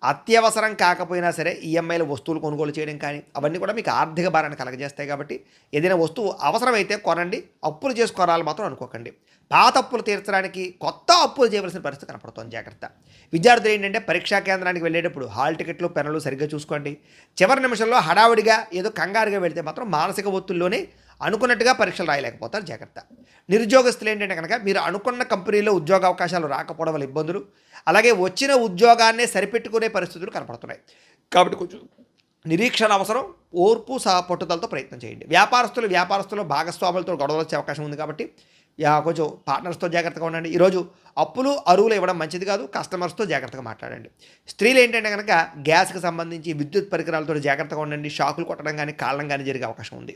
అత్యవసరం కాకపోయినా సరే ఈఎంఐల వస్తువులు కొనుగోలు చేయడం కానీ అవన్నీ కూడా మీకు ఆర్థిక భారాన్ని కలగజేస్తాయి. కాబట్టి ఏదైనా వస్తువు అవసరమైతే కొనండి. అప్పులు చేసి కొనాలి మాత్రం అనుకోకండి. పాత అప్పులు తీర్చడానికి కొత్త అప్పులు చేయవలసిన పరిస్థితి కనపడుతుంది. జాగ్రత్త. విద్యార్థులు ఏంటంటే పరీక్షా కేంద్రానికి వెళ్ళేటప్పుడు హాల్ టికెట్లు, పెన్నులు సరిగ్గా చూసుకోండి. చివరి నిమిషంలో హడావుడిగా ఏదో కంగారుగా వెళితే మాత్రం మానసిక ఒత్తిడిలోనే అనుకున్నట్టుగా పరీక్షలు రాయలేకపోతారు. జాగ్రత్త. నిరుద్యోగస్తులు ఏంటంటే కనుక మీరు అనుకున్న కంపెనీలో ఉద్యోగ అవకాశాలు రాకపోవడం వల్ల ఇబ్బందులు, అలాగే వచ్చిన ఉద్యోగాన్నే సరిపెట్టుకునే పరిస్థితులు కనపడుతున్నాయి. కాబట్టి కొంచెం నిరీక్షణ అవసరం. ఓర్పు పట్టుదలతో ప్రయత్నం చేయండి. వ్యాపారస్తులు భాగస్వాములతో గొడవలు వచ్చే అవకాశం ఉంది. కాబట్టి కొంచెం పార్ట్నర్స్తో జాగ్రత్తగా ఉండండి. ఈరోజు అప్పులు, అరువులు ఇవ్వడం మంచిది కాదు. కస్టమర్స్తో జాగ్రత్తగా మాట్లాడండి. స్త్రీలు ఏంటంటే కనుక గ్యాస్కి సంబంధించి విద్యుత్ పరికరాలతో జాగ్రత్తగా ఉండండి. షాకులు కొట్టడం కానీ కాళ్ళం కానీ జరిగే అవకాశం ఉంది.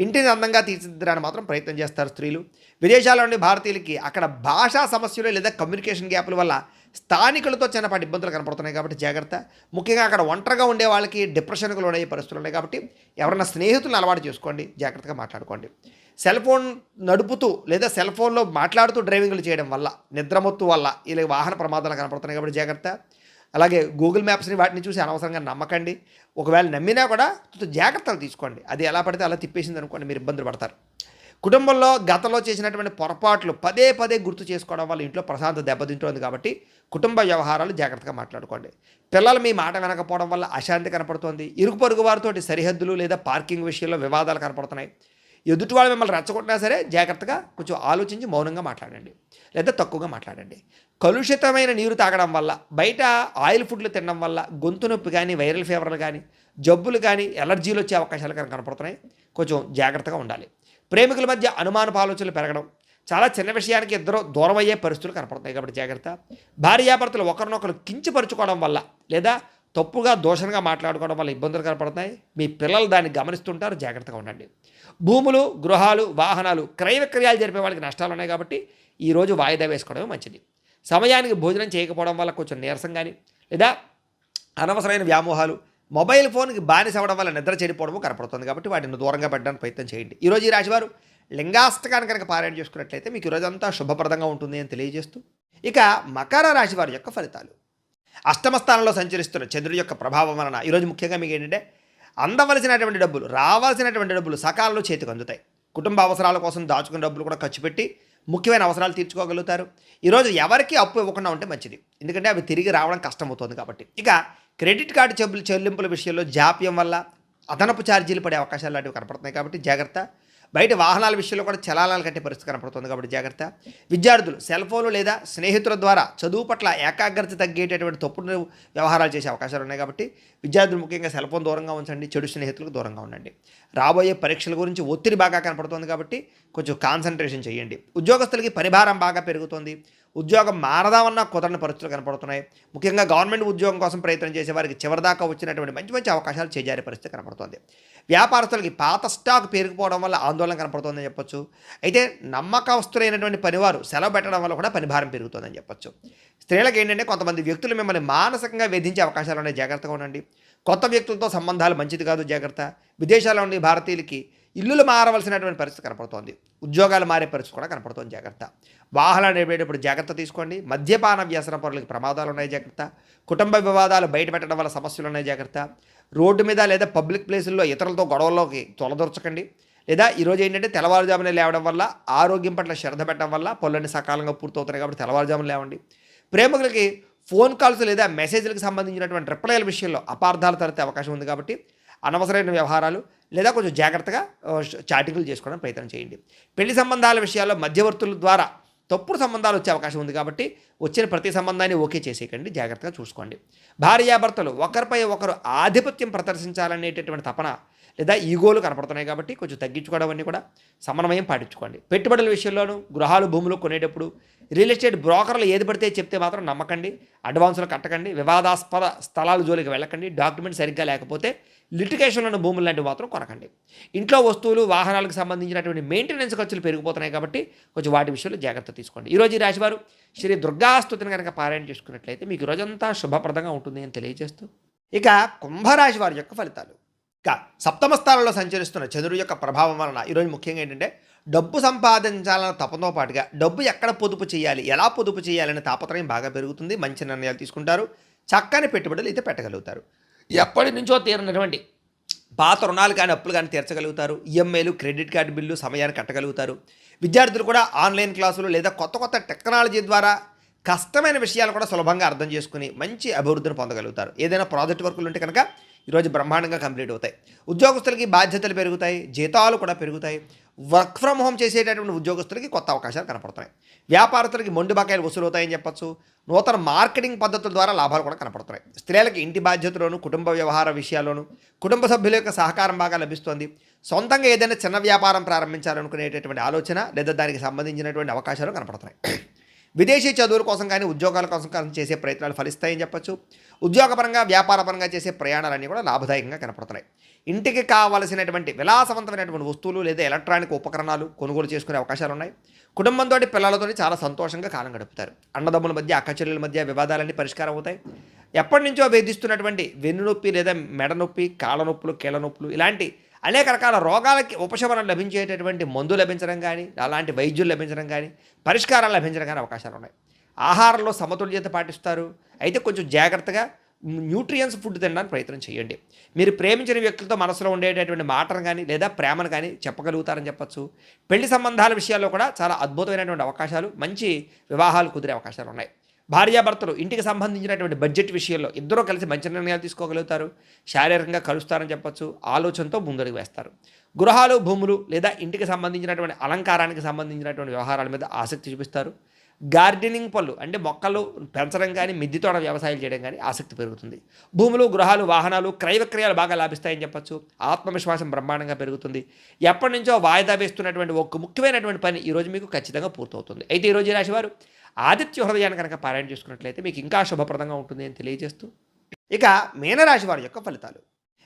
ఇంటిని అందంగా తీర్చిదిద్దడానికి మాత్రం ప్రయత్నం చేస్తారు స్త్రీలు. విదేశాల్లో ఉండే భారతీయులకి అక్కడ భాషా సమస్యలు లేదా కమ్యూనికేషన్ గ్యాప్ల వల్ల స్థానికులతో చిన్నపాటి ఇబ్బందులు కనపడుతున్నాయి. కాబట్టి జాగ్రత్త. ముఖ్యంగా అక్కడ ఒంటరిగా ఉండే వాళ్ళకి డిప్రెషన్కు లోనయ్యే పరిస్థితులు ఉన్నాయి. కాబట్టి ఎవరైనా స్నేహితులను అలవాటు చేసుకోండి. జాగ్రత్తగా మాట్లాడుకోండి. సెల్ ఫోన్ నడుపుతూ లేదా సెల్ ఫోన్లో మాట్లాడుతూ డ్రైవింగ్లు చేయడం వల్ల, నిద్రమత్తు వల్ల ఇలా వాహన ప్రమాదాలు కనపడుతున్నాయి. కాబట్టి జాగ్రత్త. అలాగే గూగుల్ మ్యాప్స్ని వాటిని చూసి అనవసరంగా నమ్మకండి. ఒకవేళ నమ్మినా కూడా జాగ్రత్తలు తీసుకోండి. అది ఎలా పడితే అలా తిప్పేసింది అనుకోండి, మీరు ఇబ్బందులు పడతారు. కుటుంబంలో గతంలో చేసినటువంటి పొరపాట్లు పదే పదే గుర్తు చేసుకోవడం వల్ల ఇంట్లో ప్రశాంతత దెబ్బతింటోంది. కాబట్టి కుటుంబ వ్యవహారాలు జాగ్రత్తగా మాట్లాడుకోండి. పిల్లలు మీ మాట వినకపోవడం వల్ల అశాంతి కనపడుతోంది. ఇరుగు పొరుగు వారితో సరిహద్దులు లేదా పార్కింగ్ విషయంలో వివాదాలు కనపడుతున్నాయి. ఎదుటి వాళ్ళు మిమ్మల్ని రెచ్చగొట్టినా సరే జాగ్రత్తగా కొంచెం ఆలోచించి మౌనంగా మాట్లాడండి లేదా తక్కువగా మాట్లాడండి. కలుషితమైన నీరు తాగడం వల్ల, బయట ఆయిల్ ఫుడ్లు తినడం వల్ల గొంతు నొప్పి కానీ, వైరల్ ఫీవర్లు కానీ, జబ్బులు కానీ, ఎలర్జీలు వచ్చే అవకాశాలు కానీ కనపడుతున్నాయి. కొంచెం జాగ్రత్తగా ఉండాలి. ప్రేమికుల మధ్య అనుమానపు ఆలోచనలు పెరగడం, చాలా చిన్న విషయానికి ఇద్దరు దూరం అయ్యే పరిస్థితులు కనపడుతున్నాయి. కాబట్టి జాగ్రత్త. భార్యాభర్తలు ఒకరినొకరు కించపరుచుకోవడం వల్ల లేదా తప్పుగా దోషంగా మాట్లాడుకోవడం వల్ల ఇబ్బందులు కనపడుతున్నాయి. మీ పిల్లలు దాన్ని గమనిస్తుంటారు. జాగ్రత్తగా ఉండండి. భూములు, గృహాలు, వాహనాలు క్రయ విక్రయాలు జరిపే వాళ్ళకి నష్టాలు ఉన్నాయి. కాబట్టి ఈరోజు వాయిదా వేసుకోవడమే మంచిది. సమయానికి భోజనం చేయకపోవడం వల్ల కొంచెం నీరసం కానీ లేదా అనవసరమైన వ్యామోహాలు, మొబైల్ ఫోన్కి బానిస అవ్వడం వల్ల నిద్ర చెడిపోవడము కనపడుతుంది. కాబట్టి వాటిని దూరంగా పెట్టడానికి ప్రయత్నం చేయండి. ఈరోజు ఈ రాశివారు లింగాష్టకాన్ని కనుక పారాయణ చేసుకున్నట్లయితే మీకు ఈరోజంతా శుభప్రదంగా ఉంటుంది అని తెలియజేస్తూ, ఇక మకర రాశి వారి యొక్క ఫలితాలు. అష్టమ స్థానంలో సంచరిస్తున్న చంద్రుడి యొక్క ప్రభావం వలన ఈరోజు ముఖ్యంగా మీకు ఏంటంటే అందవలసినటువంటి డబ్బులు, రావాల్సినటువంటి డబ్బులు సకాలంలో చేతికి అందుతాయి. కుటుంబ అవసరాల కోసం దాచుకున్న డబ్బులు కూడా ఖర్చు పెట్టి ముఖ్యమైన అవసరాలు తీర్చుకోగలుగుతారు. ఈరోజు ఎవరికి అప్పు ఇవ్వకుండా ఉంటే మంచిది. ఎందుకంటే అవి తిరిగి రావడం కష్టమవుతుంది. కాబట్టి ఇక క్రెడిట్ కార్డు చెల్లింపుల విషయంలో జాప్యం వల్ల అదనపు ఛార్జీలు పడే అవకాశాలు లాంటివి కనపడుతున్నాయి. కాబట్టి జాగ్రత్త. బయట వాహనాల విషయంలో కూడా చలానాలు కట్టే పరిస్థితి కనపడుతుంది కాబట్టి జాగ్రత్త. విద్యార్థులు సెల్ ఫోన్లు లేదా స్నేహితుల ద్వారా చదువు పట్ల ఏకాగ్రత తగ్గేటటువంటి తప్పుడు వ్యవహారాలు చేసే అవకాశాలు ఉన్నాయి కాబట్టి విద్యార్థులు ముఖ్యంగా సెల్ ఫోన్ దూరంగా ఉంచండి, చెడు స్నేహితులకు దూరంగా ఉండండి. రాబోయే పరీక్షల గురించి ఒత్తిడి బాగా కనపడుతుంది కాబట్టి కొంచెం కాన్సన్ట్రేషన్ చేయండి. ఉద్యోగస్తులకి పరిభారం బాగా పెరుగుతుంది. ఉద్యోగం మారదామన్నా కుదరని పరిస్థితులు కనపడుతున్నాయి. ముఖ్యంగా గవర్నమెంట్ ఉద్యోగం కోసం ప్రయత్నం చేసే వారికి చివరిదాకా వచ్చినటువంటి మంచి మంచి అవకాశాలు చేజారే పరిస్థితి కనపడుతుంది. వ్యాపారస్తులకి పాత స్టాక్ పేరుకుపోవడం వల్ల ఆందోళన కనపడుతుందని చెప్పొచ్చు. అయితే నమ్మకస్తులైనటువంటి పనివారు సెలవు పెట్టడం వల్ల కూడా పనిభారం పెరుగుతుందని చెప్పొచ్చు. స్త్రీలకు ఏంటంటే కొంతమంది వ్యక్తులు మిమ్మల్ని మానసికంగా వేధించే అవకాశాలు ఉన్నాయి, జాగ్రత్తగా ఉండండి. కొత్త వ్యక్తులతో సంబంధాలు మంచిది కాదు, జాగ్రత్త. విదేశాల్లో ఉండే భారతీయులకి ఇల్లులు మారవలసినటువంటి పరిస్థితి కనపడుతోంది. ఉద్యోగాలు మారే పరిస్థితి కూడా కనపడుతోంది, జాగ్రత్త. వాహనాలు నడిపేటప్పుడు జాగ్రత్త తీసుకోండి. మద్యపాన వ్యసన పరులకి ప్రమాదాలు ఉన్నాయి, జాగ్రత్త. కుటుంబ వివాదాలు బయటపెట్టడం వల్ల సమస్యలు ఉన్నాయి, జాగ్రత్త. రోడ్డు మీద లేదా పబ్లిక్ ప్లేసుల్లో ఇతరులతో గొడవల్లోకి తొలదొరచకండి. లేదా ఈరోజు ఏంటంటే తెల్లవారుజామునే లేవడం వల్ల, ఆరోగ్యం పట్ల శ్రద్ధ పెట్టడం వల్ల పనులన్నీ సకాలంగా పూర్తవుతాయి కాబట్టి తెల్లవారుజామున లేవండి. ప్రేమికులకి ఫోన్ కాల్స్ లేదా మెసేజ్లకు సంబంధించినటువంటి రిప్లైల విషయంలో అపార్థాలు తలెత్తే అవకాశం ఉంది కాబట్టి అనవసరమైన వ్యవహారాలు లేదా కొంచెం జాగ్రత్తగా చాటింగ్లు చేసుకోవడానికి ప్రయత్నం చేయండి. పెళ్లి సంబంధాల విషయాల్లో మధ్యవర్తుల ద్వారా తప్పుడు సంబంధాలు వచ్చే అవకాశం ఉంది కాబట్టి వచ్చిన ప్రతి సంబంధాన్ని ఓకే చేసేయకండి, జాగ్రత్తగా చూసుకోండి. భార్యాభర్తలు ఒకరిపై ఒకరు ఆధిపత్యం ప్రదర్శించాలనేటటువంటి తపన లేదా ఈగోలు కనపడుతున్నాయి కాబట్టి కొంచెం తగ్గించుకోవడం అన్నీ కూడా సమన్వయం పాటించుకోండి. పెట్టుబడుల విషయంలోనూ గృహాలు భూములు కొనేటప్పుడు రియల్ ఎస్టేట్ బ్రోకర్లు ఏది పడితే చెప్తే మాత్రం నమ్మకండి, అడ్వాన్సులు కట్టకండి, వివాదాస్పద స్థలాల జోలికి వెళ్ళకండి, డాక్యుమెంట్ సరిగ్గా లేకపోతే లిటిగేషన్లను భూములు లాంటివి మాత్రం కొనకండి. ఇంట్లో వస్తువులు వాహనాలకు సంబంధించినటువంటి మెయింటెనెన్స్ ఖర్చులు పెరిగిపోతున్నాయి కాబట్టి కొంచెం వాటి విషయంలో జాగ్రత్త తీసుకోండి. ఈరోజు ఈ రాశివారు శ్రీ దుర్గాస్తుతిని కనుక పారాయణ చేసుకున్నట్లయితే మీకు రోజంతా శుభప్రదంగా ఉంటుంది అని తెలియజేస్తూ ఇక కుంభరాశి వారి యొక్క ఫలితాలు. ఇక సప్తమ స్థానంలో సంచరిస్తున్న చంద్రుడి యొక్క ప్రభావం వలన ఈరోజు ముఖ్యంగా ఏంటంటే డబ్బు సంపాదించాలన్న తపంతో పాటుగా డబ్బు ఎక్కడ పొదుపు చేయాలి, ఎలా పొదుపు చేయాలనే తాపత్రయం బాగా పెరుగుతుంది. మంచి నిర్ణయాలు తీసుకుంటారు, చక్కని పెట్టుబడులు అయితే పెట్టగలుగుతారు. ఎప్పటి నుంచో తీరినటువంటి పాత రుణాలు కానీ అప్పులు కానీ తీర్చగలుగుతారు. ఈఎంఐలు, క్రెడిట్ కార్డు బిల్లు సమయాన్ని కట్టగలుగుతారు. విద్యార్థులు కూడా ఆన్లైన్ క్లాసులు లేదా కొత్త కొత్త టెక్నాలజీ ద్వారా కష్టమైన విషయాలు కూడా సులభంగా అర్థం చేసుకుని మంచి అభివృద్ధిని పొందగలుగుతారు. ఏదైనా ప్రాజెక్ట్ వర్కులు ఉంటే కనుక ఈరోజు బ్రహ్మాండంగా కంప్లీట్ అవుతాయి. ఉద్యోగస్తులకి బాధ్యతలు పెరుగుతాయి, జీతాలు కూడా పెరుగుతాయి. వర్క్ ఫ్రమ్ హోమ్ చేసేటటువంటి ఉద్యోగస్తులకి కొత్త అవకాశాలు కనపడుతున్నాయి. వ్యాపారస్తులకి మొండి బకాయిలు వసూలవుతాయని చెప్పచ్చు. నూతన మార్కెటింగ్ పద్ధతుల ద్వారా లాభాలు కూడా కనపడుతున్నాయి. స్త్రీలకి ఇంటి బాధ్యతలోను కుటుంబ వ్యవహార విషయాల్లోనూ కుటుంబ సభ్యుల యొక్క సహకారం బాగా లభిస్తుంది. సొంతంగా ఏదైనా చిన్న వ్యాపారం ప్రారంభించాలనుకునేటటువంటి ఆలోచన లేదా దానికి సంబంధించినటువంటి అవకాశాలు కనపడుతున్నాయి. విదేశీ చదువుల కోసం కానీ ఉద్యోగాల కోసం కానీ చేసే ప్రయత్నాలు ఫలిస్తాయని చెప్పచ్చు. ఉద్యోగపరంగా వ్యాపారపరంగా చేసే ప్రయాణాలన్నీ కూడా లాభదాయకంగా కనపడుతున్నాయి. ఇంటికి కావలసినటువంటి విలాసవంతమైనటువంటి వస్తువులు లేదా ఎలక్ట్రానిక్ ఉపకరణాలు కొనుగోలు చేసుకునే అవకాశాలు ఉన్నాయి. కుటుంబంతో పిల్లలతో చాలా సంతోషంగా కాలం గడుపుతారు. అన్నదమ్ముల మధ్య అక్కచెల్లెల మధ్య వివాదాలన్నీ పరిష్కారం అవుతాయి. ఎప్పటి నుంచో వేధిస్తున్నటువంటి వెన్నునొప్పి లేదా మెడ నొప్పి, కాళ్ళ నొప్పులు, కీళ్ళ నొప్పులు ఇలాంటి అనేక రకాల రోగాలకి ఉపశమనం లభించేటటువంటి మందు లభించడం కానీ, అలాంటి వైద్యులు లభించడం కానీ, పరిష్కారాలు లభించడం కానీ అవకాశాలు ఉన్నాయి. ఆహారంలో సమతుల్యత పాటిస్తారు. అయితే కొంచెం జాగ్రత్తగా న్యూట్రియన్స్ ఫుడ్ తినడానికి ప్రయత్నం చేయండి. మీరు ప్రేమించిన వ్యక్తులతో మనసులో ఉండేటటువంటి మాటను కానీ లేదా ప్రేమను కానీ చెప్పగలుగుతారని చెప్పచ్చు. పెళ్లి సంబంధాల విషయాల్లో కూడా చాలా అద్భుతమైనటువంటి అవకాశాలు, మంచి వివాహాలు కుదిరే అవకాశాలు ఉన్నాయి. భార్యాభర్తలు ఇంటికి సంబంధించినటువంటి బడ్జెట్ విషయంలో ఇద్దరూ కలిసి మంచి నిర్ణయాలు తీసుకోగలుగుతారు. శారీరకంగా కలుస్తారని చెప్పచ్చు. ఆలోచనతో ముందడుగు వేస్తారు. గృహాలు భూములు లేదా ఇంటికి సంబంధించినటువంటి అలంకారానికి సంబంధించినటువంటి వ్యవహారాల మీద ఆసక్తి చూపిస్తారు. గార్డెనింగ్ పనులు అంటే మొక్కలు పెంచడం కానీ, మిద్దె తోట వ్యవసాయాలు చేయడం కానీ ఆసక్తి పెరుగుతుంది. భూములు, గృహాలు, వాహనాలు, క్రయ విక్రయాలు బాగా లాభిస్తాయని చెప్పచ్చు. ఆత్మవిశ్వాసం బ్రహ్మాండంగా పెరుగుతుంది. ఎప్పటి నుంచో వాయిదా వేస్తున్నటువంటి ఒక ముఖ్యమైనటువంటి పని ఈరోజు మీకు ఖచ్చితంగా పూర్తవుతుంది. అయితే ఈరోజు ఈ రాశివారు ఆదిత్య హృదయాన్ని కనుక పారాయణ చేసుకున్నట్లయితే మీకు ఇంకా శుభప్రదంగా ఉంటుంది అని తెలియజేస్తూ ఇక మీనరాశి వారి యొక్క ఫలితాలు.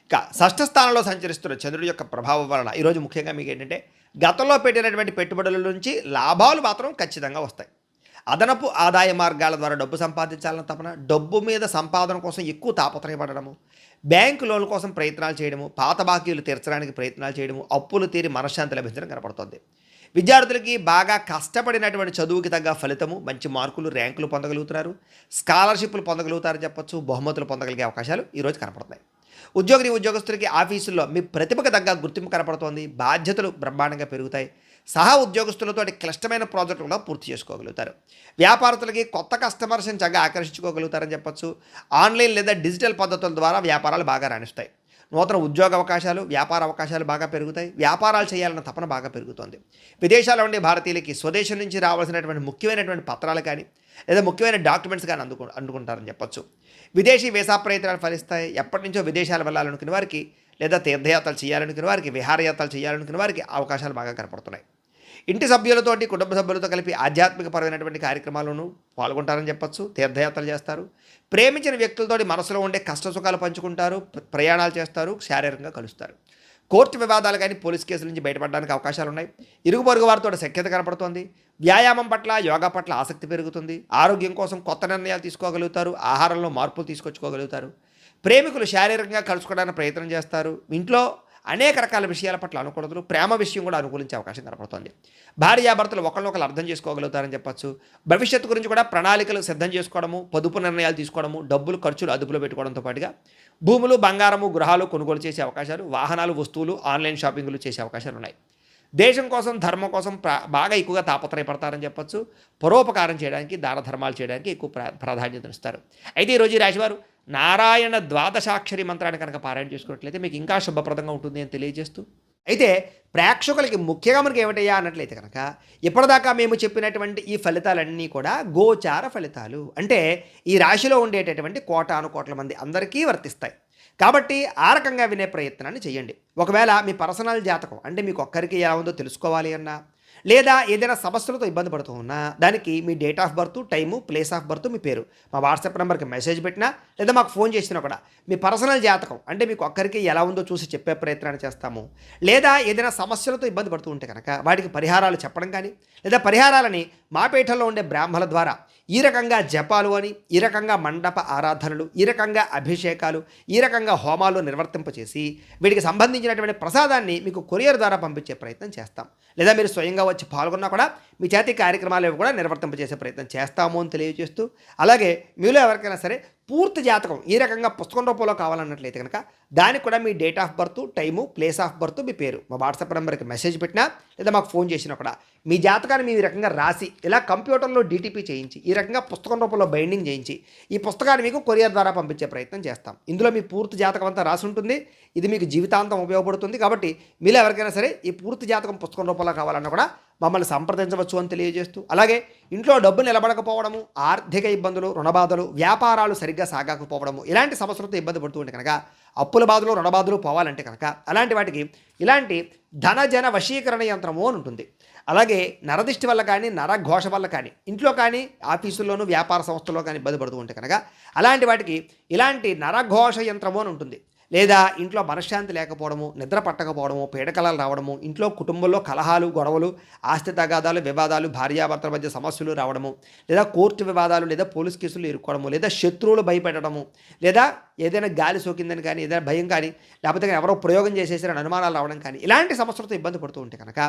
ఇక షష్ఠ స్థానంలో సంచరిస్తున్న చంద్రుడి యొక్క ప్రభావం వలన ఈరోజు ముఖ్యంగా మీకు ఏంటంటే గతంలో పెట్టినటువంటి పెట్టుబడుల నుంచి లాభాలు మాత్రం ఖచ్చితంగా వస్తాయి. అదనపు ఆదాయ మార్గాల ద్వారా డబ్బు సంపాదించాలన్న తపన, డబ్బు మీద సంపాదన కోసం ఎక్కువ తాపత్రయపడము, బ్యాంకు లోన్ల కోసం ప్రయత్నాలు చేయడము, పాత బాకీలు తీర్చడానికి ప్రయత్నాలు చేయడము, అప్పులు తీరి మనశ్శాంతి లభించడం కనపడుతుంది. విద్యార్థులకి బాగా కష్టపడినటువంటి చదువుకి తగ్గ ఫలితము, మంచి మార్కులు, ర్యాంకులు పొందగలుగుతున్నారు. స్కాలర్షిప్లు పొందగలుగుతారని చెప్పచ్చు. బహుమతులు పొందగలిగే అవకాశాలు ఈరోజు కనపడుతున్నాయి. ఉద్యోగస్తులకి ఆఫీసుల్లో మీ ప్రతిభకు తగ్గ గుర్తింపు కనపడుతోంది. బాధ్యతలు బ్రహ్మాండంగా పెరుగుతాయి. సహా ఉద్యోగస్తులతో క్లిష్టమైన ప్రాజెక్టులు కూడా పూర్తి చేసుకోగలుగుతారు. వ్యాపారస్తులకి కొత్త కస్టమర్స్ని చక్కగా ఆకర్షించుకోగలుగుతారని చెప్పచ్చు. ఆన్లైన్ లేదా డిజిటల్ పద్ధతుల ద్వారా వ్యాపారాలు బాగా రాణిస్తాయి. నూతన ఉద్యోగ అవకాశాలు, వ్యాపార అవకాశాలు బాగా పెరుగుతాయి. వ్యాపారాలు చేయాలన్న తపన బాగా పెరుగుతుంది. విదేశాల్లో ఉండే భారతీయులకి స్వదేశం నుంచి రావాల్సినటువంటి ముఖ్యమైనటువంటి పత్రాలు కానీ లేదా ముఖ్యమైన డాక్యుమెంట్స్ కానీ అందుకుంటారని చెప్పొచ్చు. విదేశీ వీసా ప్రయత్నాలు ఫలిస్తాయి. ఎప్పటి నుంచో విదేశాలు వెళ్ళాలనుకునే వారికి లేదా తీర్థయాత్రలు చేయాలనుకునే వారికి, విహారయాత్రలు చేయాలనుకునే వారికి అవకాశాలు బాగా కనపడుతున్నాయి. ఇంటి సభ్యులతోటి, కుటుంబ సభ్యులతో కలిపి ఆధ్యాత్మికపరమైనటువంటి కార్యక్రమాలను పాల్గొంటారని చెప్పొచ్చు. తీర్థయాత్రలు చేస్తారు. ప్రేమించిన వ్యక్తులతోటి మనసులో ఉండే కష్ట సుఖాలు పంచుకుంటారు. ప్రయాణాలు చేస్తారు. శారీరకంగా కలుస్తారు. కోర్టు వివాదాలు కానీ పోలీస్ కేసుల నుంచి బయటపడడానికి అవకాశాలు ఉన్నాయి. ఇరుగు పొరుగు వారితో సఖ్యత కనపడుతోంది. వ్యాయామం పట్ల, యోగా పట్ల ఆసక్తి పెరుగుతుంది. ఆరోగ్యం కోసం కొత్త నిర్ణయాలు తీసుకోగలుగుతారు. ఆహారంలో మార్పులు తీసుకొచ్చుకోగలుగుతారు. ప్రేమికులు శారీరకంగా కలుసుకోవడానికి ప్రయత్నం చేస్తారు. ఇంట్లో అనేక రకాల విషయాల పట్ల అనుకూలతలు, ప్రేమ విషయం కూడా అనుకూలించే అవకాశం కనపడుతుంది. భార్యాభర్తలు ఒకరినొకరు అర్థం చేసుకోగలుగుతారని చెప్పచ్చు. భవిష్యత్తు గురించి కూడా ప్రణాళికలు సిద్ధం చేసుకోవడము, పొదుపు నిర్ణయాలు తీసుకోవడము, డబ్బులు ఖర్చులు అదుపులో పెట్టుకోవడంతో పాటుగా భూములు, బంగారము, గృహాలు కొనుగోలు చేసే అవకాశాలు, వాహనాలు, వస్తువులు, ఆన్లైన్ షాపింగ్లు చేసే అవకాశాలు ఉన్నాయి. దేశం కోసం, ధర్మం కోసం బాగా ఎక్కువగా తాపత్రయపడతారని చెప్పచ్చు. పరోపకారం చేయడానికి, దాన ధర్మాలు చేయడానికి ఎక్కువ ప్రాధాన్యతనిస్తారు. అయితే ఈరోజు ఈ రాశివారు నారాయణ ద్వాదశాక్షరి మంత్రాన్ని కనుక పారాయణ చేసుకున్నట్లయితే మీకు ఇంకా శుభప్రదంగా ఉంటుంది అని తెలియజేస్తూ, అయితే ప్రేక్షకులకి ముఖ్యంగా మనకి ఏమిటయ్యా అన్నట్లయితే కనుక ఇప్పటిదాకా మేము చెప్పినటువంటి ఈ ఫలితాలన్నీ కూడా గోచార ఫలితాలు. అంటే ఈ రాశిలో ఉండేటటువంటి కోటాను కోట్ల మంది అందరికీ వర్తిస్తాయి. కాబట్టి ఆ రకంగా వినే ప్రయత్నాన్ని చేయండి. ఒకవేళ మీ పర్సనల్ జాతకం అంటే మీకు ఒక్కరికి ఎలా ఉందో తెలుసుకోవాలి అన్నా, లేదా ఏదైనా సమస్యలతో ఇబ్బంది పడుతూ ఉన్నా దానికి మీ date of birth, time, place of birth, మీ పేరు మా వాట్సాప్ నెంబర్కి మెసేజ్ పెట్టినా లేదా మాకు ఫోన్ చేసినా కూడా మీ పర్సనల్ జాతకం అంటే మీకు ఒక్కరికి ఎలా ఉందో చూసి చెప్పే ప్రయత్నాన్ని చేస్తాము. లేదా ఏదైనా సమస్యలతో ఇబ్బంది పడుతూ ఉంటే కనుక వాటికి పరిహారాలు చెప్పడం కానీ లేదా పరిహారాలని మా పీఠంలో ఉండే బ్రాహ్మణుల ద్వారా ఈ రకంగా జపాలు అని, ఈ రకంగా మండప ఆరాధనలు, ఈ రకంగా అభిషేకాలు, ఈ రకంగా హోమాలు నిర్వర్తింపచేసి వీటికి సంబంధించినటువంటి ప్రసాదాన్ని మీకు కొరియర్ ద్వారా పంపించే ప్రయత్నం చేస్తాం. లేదా మీరు స్వయంగా వచ్చి పాల్గొన్నా కూడా మీ చేతి కార్యక్రమాలు కూడా నిర్వర్తింపజేసే ప్రయత్నం చేస్తాము అని తెలియజేస్తూ, అలాగే మీలో ఎవరికైనా సరే పూర్తి జాతకం ఈ రకంగా పుస్తకం రూపంలో కావాలన్నట్లయితే కనుక దానికి కూడా మీ date of birth, time, place of birth, మీ పేరు మా వాట్సాప్ నెంబర్కి మెసేజ్ పెట్టినా లేదా మాకు ఫోన్ చేసినా కూడా మీ జాతకాన్ని మీ రకంగా రాసి ఇలా కంప్యూటర్లో డీటీపీ చేయించి ఈ రకంగా పుస్తకం రూపంలో బైండింగ్ చేయించి ఈ పుస్తకాన్ని మీకు కొరియర్ ద్వారా పంపించే ప్రయత్నం చేస్తాం. ఇందులో మీ పూర్తి జాతకం అంతా రాసి ఉంటుంది. ఇది మీకు జీవితాంతం ఉపయోగపడుతుంది. కాబట్టి మీలో ఎవరికైనా సరే ఈ పూర్తి జాతకం పుస్తకం రూపంలో కావాలన్నా కూడా మమ్మల్ని సంప్రదించవచ్చు అని తెలియజేస్తూ, అలాగే ఇంట్లో డబ్బు నిలబడకపోవడము, ఆర్థిక ఇబ్బందులు, రుణబాధలు, వ్యాపారాలు సరిగ్గా సాగకపోవడము ఇలాంటి సమస్యలతో ఇబ్బంది పడుతూ ఉంటే కనుక అప్పుల బాధలు, రుణబాధలు పోవాలంటే కనుక అలాంటి వాటికి ఇలాంటి ధనజన వశీకరణ యంత్రము అని ఉంటుంది. అలాగే నరదిష్టి వల్ల కానీ, నరఘోష వల్ల కానీ, ఇంట్లో కానీ, ఆఫీసుల్లోనూ, వ్యాపార సంస్థల్లో కానీ ఇబ్బంది పడుతూ ఉంటే కనుక అలాంటి వాటికి ఇలాంటి నరఘోష యంత్రము అని ఉంటుంది. లేదా ఇంట్లో మనశ్శాంతి లేకపోవడము, నిద్ర పట్టకపోవడము, పీడకలాలు రావడము, ఇంట్లో కుటుంబంలో కలహాలు, గొడవలు, ఆస్తి తగాదాలు, వివాదాలు, భార్యాభర్తల మధ్య సమస్యలు రావడము, లేదా కోర్టు వివాదాలు, లేదా పోలీస్ కేసులు ఇరుక్కోవడము, లేదా శత్రువులు భయపెట్టడము, లేదా ఏదైనా గాలి సోకిందని కానీ, ఏదైనా భయం కానీ, లేకపోతే ఎవరో ప్రయోగం చేసేసారని అనుమానాలు రావడం కానీ ఇలాంటి సమస్యలతో ఇబ్బంది పడుతూ ఉంటే కనుక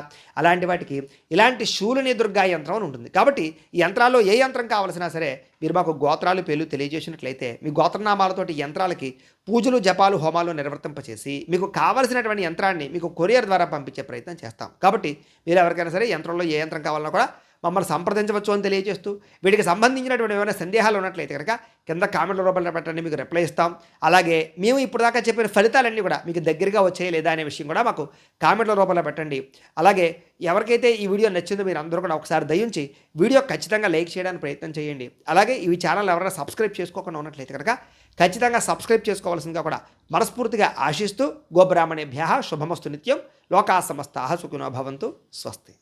అలాంటి వాటికి ఇలాంటి శూలిని దుర్గా యంత్రం అని ఉంటుంది. కాబట్టి ఈ యంత్రాల్లో ఏ యంత్రం కావాల్సినా సరే మీరు మాకు గోత్రాలు, పేర్లు తెలియజేసినట్లయితే మీ గోత్రనామాలతోటి యంత్రాలకి పూజలు, జపాలు, హోమాలు నిర్వర్తింపచేసి మీకు కావలసినటువంటి యంత్రాన్ని మీకు కొరియర్ ద్వారా పంపించే ప్రయత్నం చేస్తాం. కాబట్టి మీరు ఎవరికైనా సరే యంత్రంలో ఏ యంత్రం కావాలన్నా కూడా మమ్మల్ని సంప్రదించవచ్చు అని తెలియజేస్తూ, వీటికి సంబంధించినటువంటి ఏమైనా సందేహాలు ఉన్నట్లయితే కనుక కింద కామెంట్ల రూపంలో పెట్టండి, మీకు రిప్లై ఇస్తాం. అలాగే మేము ఇప్పుడు దాకా చెప్పిన ఫలితాలన్నీ కూడా మీకు దగ్గరగా వచ్చాయి లేదా అనే విషయం కూడా మాకు కామెంట్ల రూపంలో పెట్టండి. అలాగే ఎవరికైతే ఈ వీడియో నచ్చిందో మీరు అందరూ కూడా ఒకసారి దయించి వీడియో ఖచ్చితంగా లైక్ చేయడానికి ప్రయత్నం చేయండి. అలాగే ఈ ఛానల్ ఎవరైనా సబ్స్క్రైబ్ చేసుకోకుండా ఉన్నట్లయితే కనుక ఖచ్చితంగా సబ్స్క్రైబ్ చేసుకోవాల్సిందిగా కూడా మనస్ఫూర్తిగా ఆశిస్తూ, గోబ్రాహ్మణేభ్యః శుభమస్తు నిత్యం, లోకా సమస్తాః సుఖినో భవంతు, స్వస్తి.